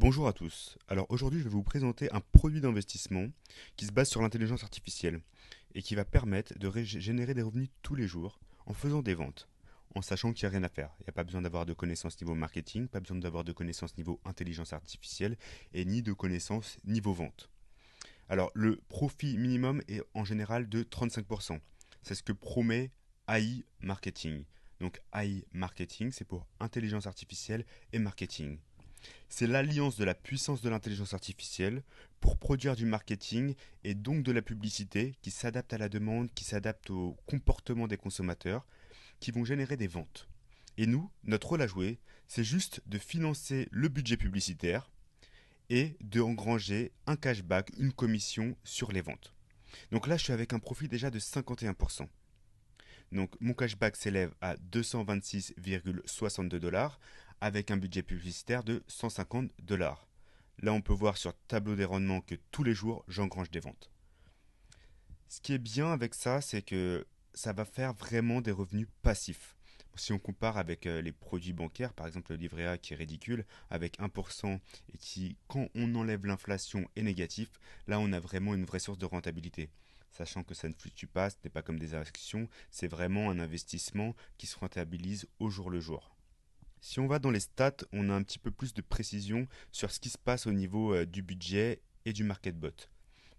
Bonjour à tous. Alors aujourd'hui, je vais vous présenter un produit d'investissement qui se base sur l'intelligence artificielle et qui va permettre de générer des revenus tous les jours en faisant des ventes, en sachant qu'il n'y a rien à faire. Il n'y a pas besoin d'avoir de connaissances niveau marketing, pas besoin d'avoir de connaissances niveau intelligence artificielle et ni de connaissances niveau vente. Alors le profit minimum est en général de 35%. C'est ce que promet AI Marketing. Donc AI Marketing, c'est pour intelligence artificielle et marketing. C'est l'alliance de la puissance de l'intelligence artificielle pour produire du marketing et donc de la publicité qui s'adapte à la demande, qui s'adapte au comportement des consommateurs, qui vont générer des ventes. Et nous, notre rôle à jouer, c'est juste de financer le budget publicitaire et de engranger un cashback, une commission sur les ventes. Donc là, je suis avec un profit déjà de 51%. Donc mon cashback s'élève à 226,62 dollars avec un budget publicitaire de 150 dollars. Là, on peut voir sur tableau des rendements que tous les jours, j'engrange des ventes. Ce qui est bien avec ça, c'est que ça va faire vraiment des revenus passifs. Si on compare avec les produits bancaires, par exemple le livret A qui est ridicule, avec 1% et qui, quand on enlève l'inflation, est négatif, là on a vraiment une vraie source de rentabilité. Sachant que ça ne fluctue pas, ce n'est pas comme des actions, c'est vraiment un investissement qui se rentabilise au jour le jour. Si on va dans les stats, on a un petit peu plus de précision sur ce qui se passe au niveau du budget et du market bot.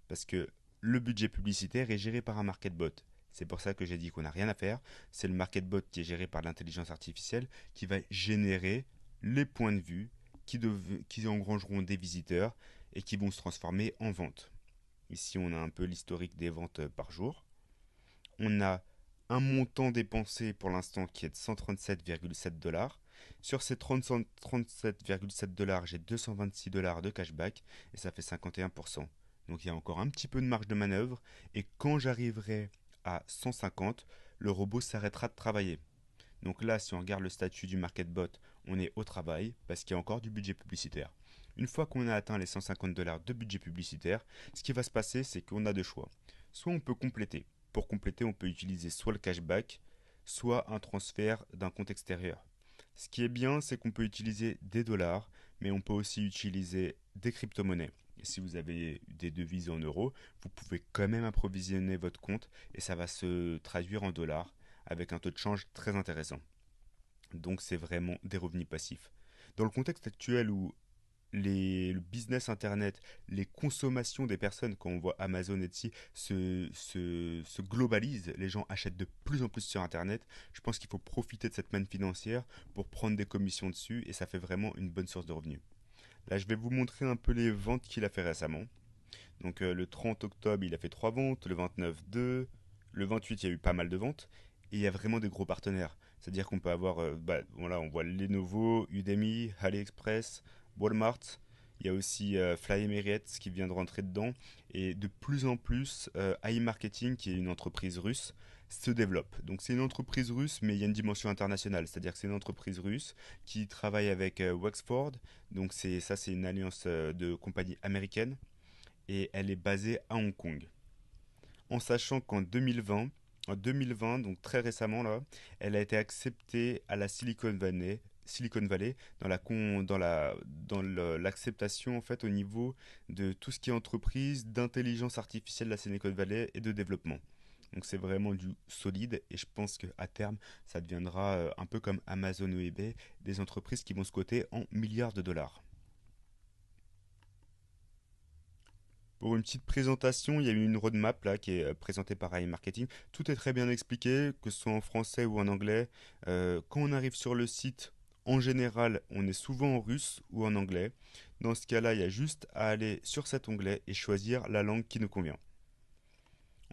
Parce que le budget publicitaire est géré par un market bot. C'est pour ça que j'ai dit qu'on n'a rien à faire. C'est le market bot qui est géré par l'intelligence artificielle qui va générer les points de vue qui engrangeront des visiteurs et qui vont se transformer en ventes. Ici, on a un peu l'historique des ventes par jour. On a un montant dépensé pour l'instant qui est de 137,7 dollars. Sur ces 37,7 dollars, j'ai 226 dollars de cashback et ça fait 51%. Donc il y a encore un petit peu de marge de manœuvre et quand j'arriverai à 150, le robot s'arrêtera de travailler. Donc là, si on regarde le statut du market bot, on est au travail parce qu'il y a encore du budget publicitaire. Une fois qu'on a atteint les 150 dollars de budget publicitaire, ce qui va se passer, c'est qu'on a deux choix. Soit on peut compléter. Pour compléter, on peut utiliser soit le cashback, soit un transfert d'un compte extérieur. Ce qui est bien, c'est qu'on peut utiliser des dollars, mais on peut aussi utiliser des crypto-monnaies. Et si vous avez des devises en euros, vous pouvez quand même approvisionner votre compte et ça va se traduire en dollars avec un taux de change très intéressant. Donc c'est vraiment des revenus passifs. Dans le contexte actuel où le business internet, les consommations des personnes, quand on voit Amazon et Etsy, se globalisent, les gens achètent de plus en plus sur internet, je pense qu'il faut profiter de cette manne financière pour prendre des commissions dessus et ça fait vraiment une bonne source de revenus. Là, je vais vous montrer un peu les ventes qu'il a fait récemment. Donc le 30 octobre, il a fait 3 ventes, le 29, 2, le 28, il y a eu pas mal de ventes, et il y a vraiment des gros partenaires. C'est-à-dire qu'on peut avoir, voilà, on voit Lenovo, Udemy, AliExpress, Walmart, il y a aussi Fly Emirates qui vient de rentrer dedans, et de plus en plus, iMarketing, qui est une entreprise russe, se développe. Donc c'est une entreprise russe, mais il y a une dimension internationale, c'est-à-dire que c'est une entreprise russe qui travaille avec Wexford, donc c'est une alliance de compagnies américaines et elle est basée à Hong Kong. En sachant qu'en 2020, donc très récemment là, elle a été acceptée à la Silicon Valley dans l'acceptation en fait au niveau de tout ce qui est entreprise d'intelligence artificielle de la Silicon Valley et de développement. Donc c'est vraiment du solide et je pense qu'à terme ça deviendra un peu comme Amazon ou eBay, des entreprises qui vont se coter en milliards de dollars. Pour une petite présentation, il y a eu une roadmap là qui est présentée par iMarketing. Tout est très bien expliqué, que ce soit en français ou en anglais. Quand on arrive sur le site, en général, on est souvent en russe ou en anglais. Dans ce cas-là, il y a juste à aller sur cet onglet et choisir la langue qui nous convient.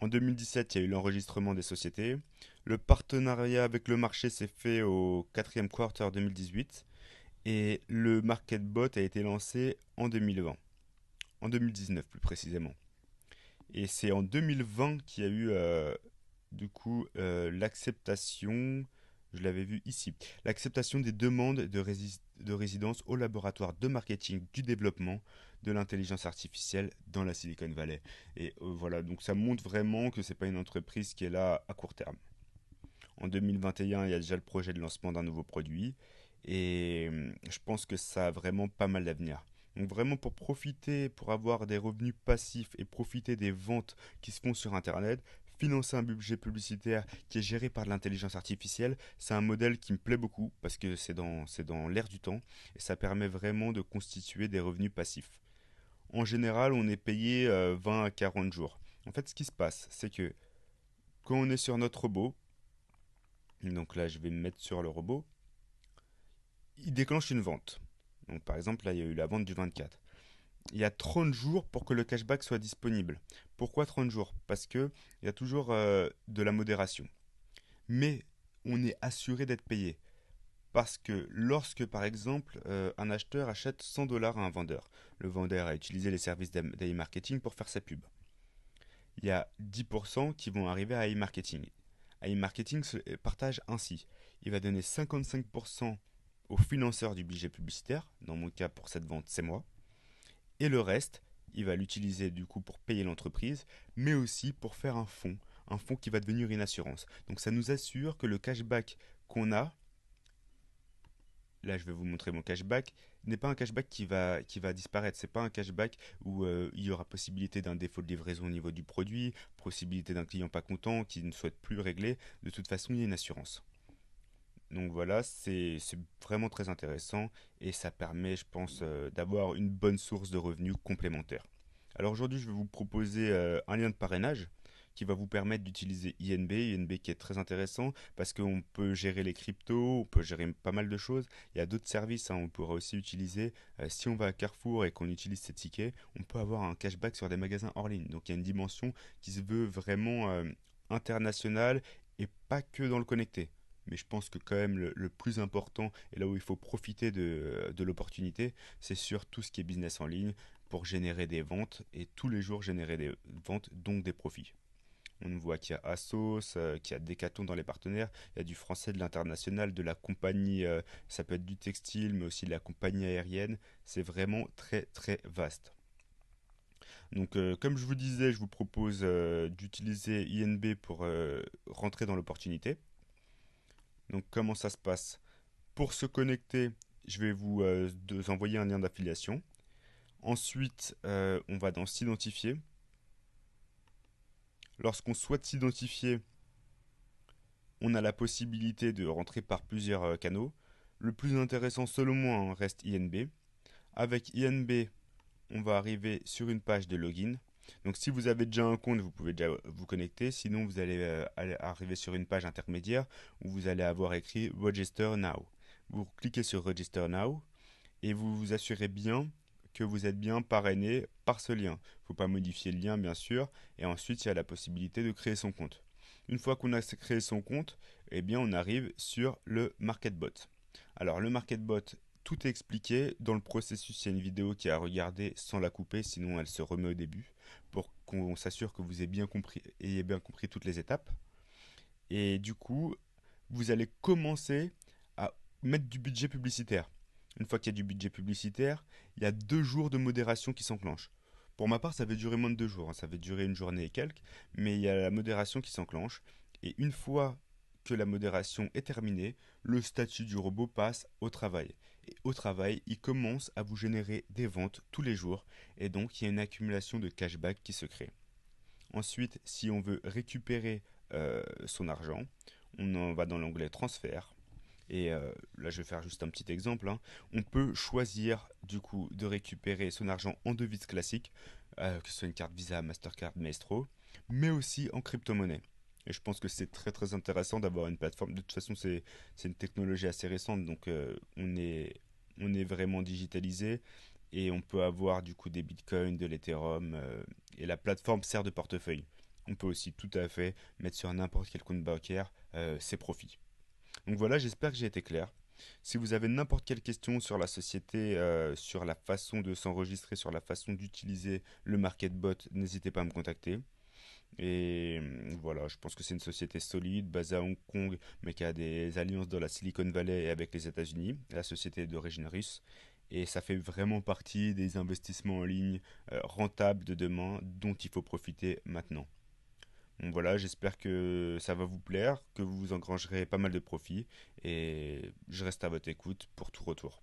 En 2017, il y a eu l'enregistrement des sociétés. Le partenariat avec le marché s'est fait au quatrième quarter 2018 et le market bot a été lancé en 2020, en 2019 plus précisément. Et c'est en 2020 qu'il y a eu l'acceptation, je l'avais vu ici, l'acceptation des demandes de résidence au laboratoire de marketing du développement de l'intelligence artificielle dans la Silicon Valley. Et voilà, donc ça montre vraiment que c'est pas une entreprise qui est là à court terme. En 2021, il y a déjà le projet de lancement d'un nouveau produit et je pense que ça a vraiment pas mal d'avenir. Donc vraiment pour profiter, pour avoir des revenus passifs et profiter des ventes qui se font sur Internet, financer un budget publicitaire qui est géré par de l'intelligence artificielle, c'est un modèle qui me plaît beaucoup parce que c'est dans l'air du temps et ça permet vraiment de constituer des revenus passifs. En général, on est payé 20 à 40 jours. En fait, ce qui se passe, c'est que quand on est sur notre robot, donc là je vais me mettre sur le robot, il déclenche une vente. Donc par exemple, là il y a eu la vente du 24. Il y a 30 jours pour que le cashback soit disponible. Pourquoi 30 jours? Parce que il y a toujours de la modération. Mais on est assuré d'être payé. Parce que lorsque, par exemple, un acheteur achète 100 dollars à un vendeur, le vendeur a utilisé les services d'e-marketing pour faire sa pub. Il y a 10% qui vont arriver à e-marketing. E-marketing se partage ainsi. Il va donner 55% au financeur du budget publicitaire, dans mon cas pour cette vente c'est moi, et le reste, il va l'utiliser du coup pour payer l'entreprise, mais aussi pour faire un fonds qui va devenir une assurance. Donc ça nous assure que le cashback qu'on a, là je vais vous montrer mon cashback, n'est pas un cashback qui va disparaître. C'est pas un cashback où il y aura possibilité d'un défaut de livraison au niveau du produit, possibilité d'un client pas content qui ne souhaite plus régler. De toute façon, il y a une assurance. Donc voilà, c'est vraiment très intéressant et ça permet, je pense, d'avoir une bonne source de revenus complémentaires. Alors aujourd'hui, je vais vous proposer un lien de parrainage qui va vous permettre d'utiliser INB, INB qui est très intéressant parce qu'on peut gérer les cryptos, on peut gérer pas mal de choses. Il y a d'autres services, hein, on pourra aussi utiliser. Si on va à Carrefour et qu'on utilise ces tickets, on peut avoir un cashback sur des magasins hors ligne. Donc il y a une dimension qui se veut vraiment internationale et pas que dans le connecté. Mais je pense que quand même le plus important et là où il faut profiter de l'opportunité, c'est sur tout ce qui est business en ligne pour générer des ventes et tous les jours générer des ventes, donc des profits. On voit qu'il y a Asos, qu'il y a Decathlon dans les partenaires, il y a du français, de l'international, de la compagnie, ça peut être du textile, mais aussi de la compagnie aérienne. C'est vraiment très très vaste. Donc comme je vous disais, je vous propose d'utiliser INB pour rentrer dans l'opportunité. Donc comment ça se passe? Pour se connecter, je vais vous envoyer un lien d'affiliation. Ensuite, on va dans s'identifier. Lorsqu'on souhaite s'identifier, on a la possibilité de rentrer par plusieurs canaux. Le plus intéressant selon moi hein, reste INB. Avec INB, on va arriver sur une page de login. Donc si vous avez déjà un compte, vous pouvez déjà vous connecter. Sinon, vous allez arriver sur une page intermédiaire où vous allez avoir écrit Register Now. Vous cliquez sur Register Now et vous vous assurez bien que vous êtes bien parrainé par ce lien. Il ne faut pas modifier le lien bien sûr et ensuite il y a la possibilité de créer son compte. Une fois qu'on a créé son compte, eh bien on arrive sur le MarketBot. Alors le MarketBot, tout est expliqué dans le processus, il y a une vidéo qui est à regarder sans la couper sinon elle se remet au début pour qu'on s'assure que vous ayez bien compris toutes les étapes. Et du coup, vous allez commencer à mettre du budget publicitaire. Une fois qu'il y a du budget publicitaire, il y a 2 jours de modération qui s'enclenchent. Pour ma part, ça va durer moins de 2 jours, hein, ça va durer une journée et quelques, mais il y a la modération qui s'enclenche. Et une fois que la modération est terminée, le statut du robot passe au travail. Et au travail, il commence à vous générer des ventes tous les jours, et donc il y a une accumulation de cashback qui se crée. Ensuite, si on veut récupérer son argent, on en va dans l'onglet transfert. Et là, je vais faire juste un petit exemple, hein. On peut choisir du coup de récupérer son argent en devise classique, que ce soit une carte Visa, Mastercard, Maestro, mais aussi en crypto-monnaie. Et je pense que c'est très très intéressant d'avoir une plateforme. De toute façon, c'est une technologie assez récente, donc on est vraiment digitalisé et on peut avoir du coup des bitcoins, de l'Ethereum, et la plateforme sert de portefeuille. On peut aussi tout à fait mettre sur n'importe quel compte bancaire ses profits. Donc voilà, j'espère que j'ai été clair. Si vous avez n'importe quelle question sur la société, sur la façon de s'enregistrer, sur la façon d'utiliser le MarketBot, n'hésitez pas à me contacter. Et voilà, je pense que c'est une société solide, basée à Hong Kong, mais qui a des alliances dans la Silicon Valley et avec les États-Unis. La société est d'origine russe. Et ça fait vraiment partie des investissements en ligne rentables de demain dont il faut profiter maintenant. Bon voilà, j'espère que ça va vous plaire, que vous engrangerez pas mal de profits et je reste à votre écoute pour tout retour.